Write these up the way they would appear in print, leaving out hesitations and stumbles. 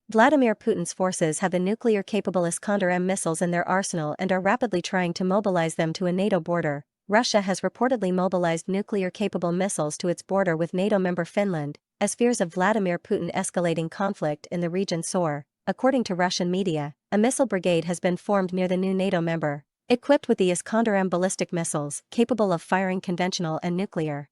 Vladimir Putin's forces have the nuclear-capable Iskander-M missiles in their arsenal and are rapidly trying to mobilize them to a NATO border. Russia has reportedly mobilized nuclear-capable missiles to its border with NATO member Finland, as fears of Vladimir Putin escalating conflict in the region soar. According to Russian media, a missile brigade has been formed near the new NATO member, equipped with the Iskander-M ballistic missiles, capable of firing conventional and nuclear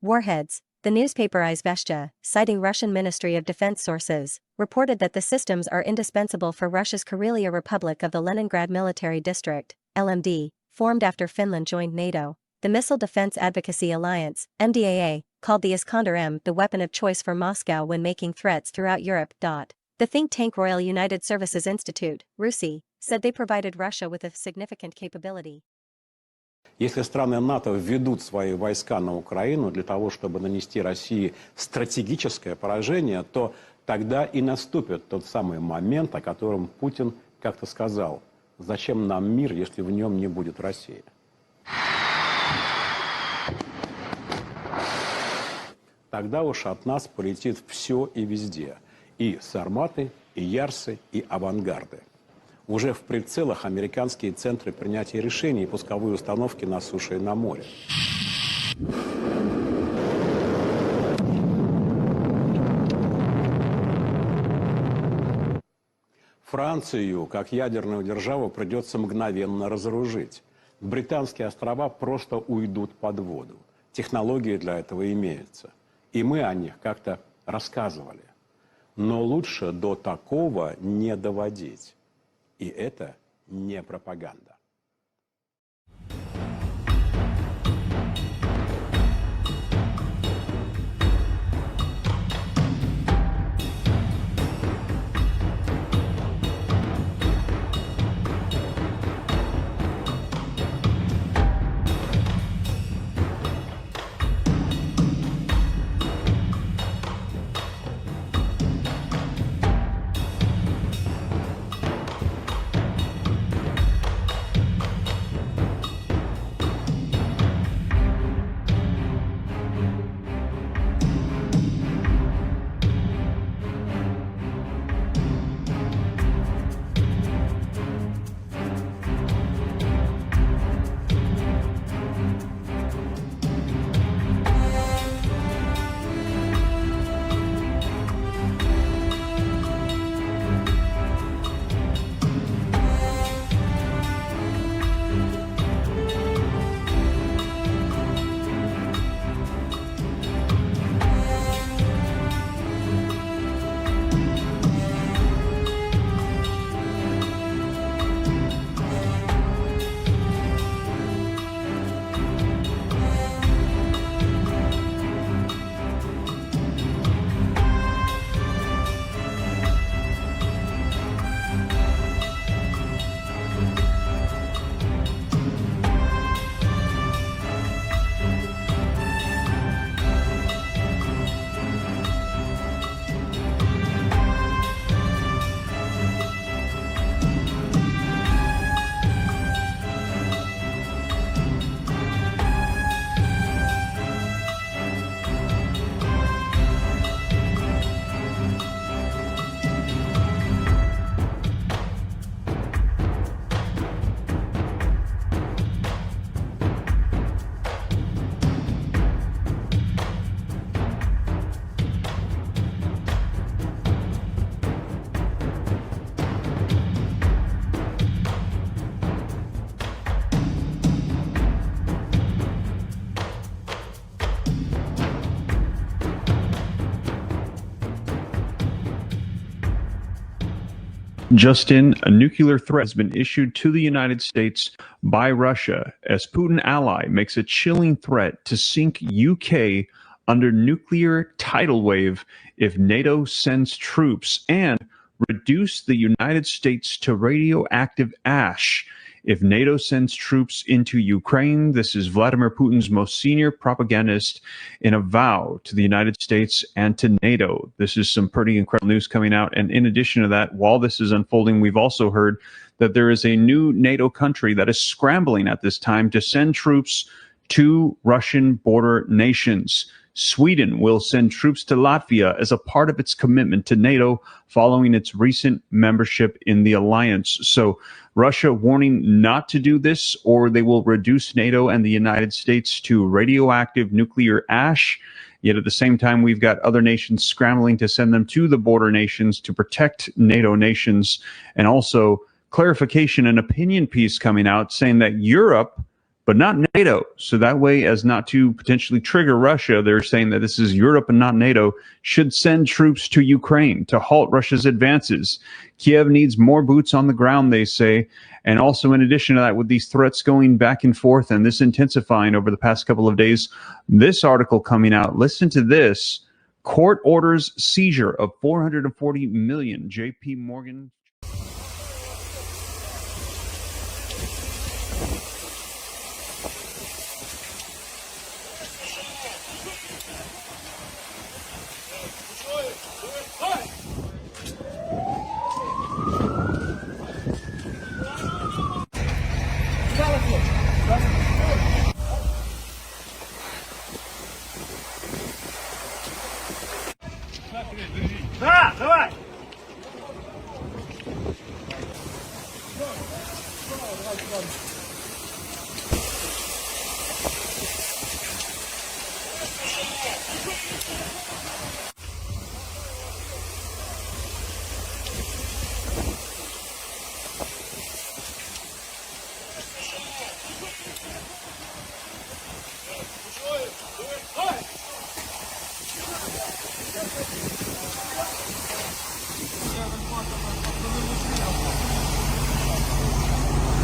warheads. The newspaper Izvestia, citing Russian Ministry of Defense sources, reported that the systems are indispensable for Russia's Karelia Republic of the Leningrad Military District, LMD, formed after Finland joined NATO. The Missile Defense Advocacy Alliance, MDAA, called the Iskander-M the weapon of choice for Moscow when making threats throughout Europe. The think tank Royal United Services Institute, RUSI, said they provided Russia with a significant capability. Если страны НАТО введут свои войска на Украину для того, чтобы нанести России стратегическое поражение, то тогда и наступит тот самый момент, о котором Путин как-то сказал: «Зачем нам мир, если в нем не будет России?» Тогда уж от нас полетит все и везде. И сарматы, и ярсы, и авангарды. Уже в прицелах американские центры принятия решений и пусковые установки на суше и на море. Францию, как ядерную державу, придется мгновенно разоружить. Британские острова просто уйдут под воду. Технологии для этого имеются. И мы о них как-то рассказывали. Но лучше до такого не доводить. И это не пропаганда. Just in, a nuclear threat has been issued to the United States by Russia as Putin ally makes a chilling threat to sink UK under nuclear tidal wave if NATO sends troops, and reduce the United States to radioactive ash if NATO sends troops into Ukraine. This is Vladimir Putin's most senior propagandist in a vow to the United States and to NATO. This is some pretty incredible news coming out. And in addition to that, while this is unfolding, we've also heard that there is a new NATO country that is scrambling at this time to send troops to Russian border nations Sweden will send troops to Latvia as a part of its commitment to NATO following its recent membership in the alliance. So Russia warning not to do this, or they will reduce NATO and the United States to radioactive nuclear ash. Yet at the same time, we've got other nations scrambling to send them to the border nations to protect NATO nations. And also clarification and opinion piece coming out saying that Europe, but not NATO. So that way, as not to potentially trigger Russia, they're saying that this is Europe and not NATO, should send troops to Ukraine to halt Russia's advances. Kiev needs more boots on the ground, they say. And also, in addition to that, with these threats going back and forth and this intensifying over the past couple of days, this article coming out, listen to this. Court orders seizure of 440 million JP Morgan. Давай!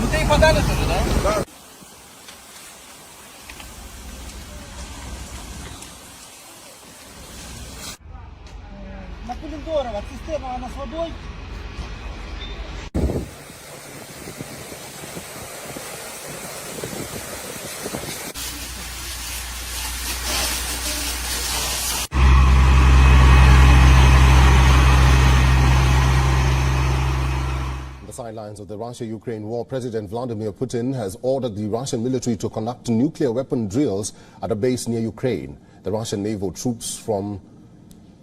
Ну ты и подали тоже, да? Да. На Кулиндорова цистерна, она с водой. Sidelines of the Russia-Ukraine war, President Vladimir Putin has ordered the Russian military to conduct nuclear weapon drills at a base near Ukraine. The Russian naval troops from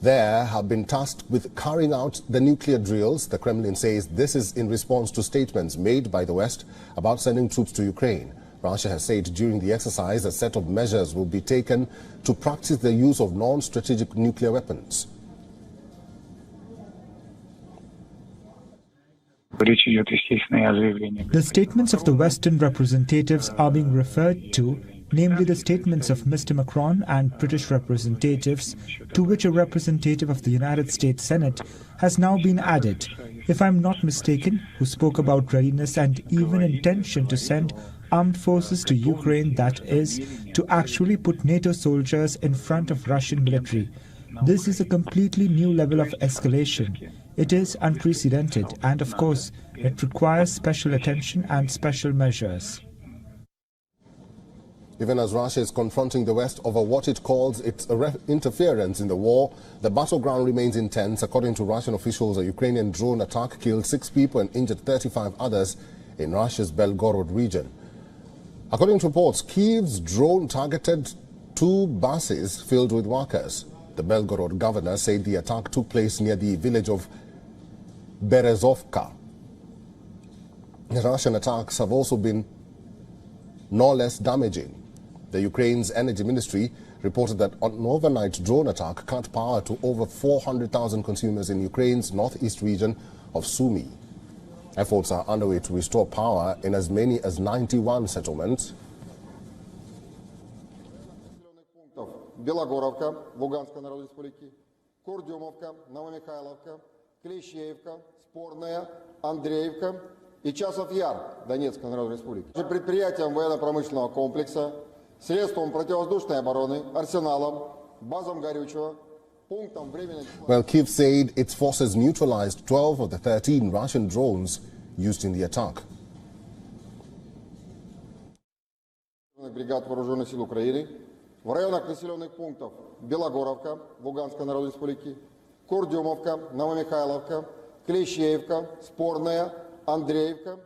there have been tasked with carrying out the nuclear drills. The Kremlin says this is in response to statements made by the West about sending troops to Ukraine. Russia has said during the exercise a set of measures will be taken to practice the use of non-strategic nuclear weapons. The statements of the Western representatives are being referred to, namely the statements of Mr. Macron and British representatives, to which a representative of the United States Senate has now been added, if I'm not mistaken, who spoke about readiness and even intention to send armed forces to Ukraine, that is, to actually put NATO soldiers in front of Russian military. This is a completely new level of escalation. It is unprecedented, and of course, it requires special attention and special measures. Even as Russia is confronting the West over what it calls its interference in the war, the battleground remains intense. According to Russian officials, a Ukrainian drone attack killed 6 people and injured 35 others in Russia's Belgorod region. According to reports, Kyiv's drone targeted 2 buses filled with workers. The Belgorod governor said the attack took place near the village of Berezovka. The Russian attacks have also been no less damaging. The Ukraine's energy ministry reported that an overnight drone attack cut power to over 400,000 consumers in Ukraine's northeast region of Sumy. Efforts are underway to restore power in as many as 91 settlements. Белогоровка, Луганской Народной Республики, Курдюмовка, Новомихайловка, Клещеевка, Спорная, Андреевка и Часов Яр, Донецкой Народной Республики. Предприятиям военно-промышленного комплекса, средством противовоздушной обороны, арсеналом, базам горючего, пунктом временной... Well, Kyiv said its forces neutralized 12 of the 13 Russian drones used in the attack. Бригад Вооруженных сил Украины в районах населенных пунктов Белогоровка, Луганской Народной Республики, Курдюмовка, Новомихайловка, Клещеевка, Спорная, Андреевка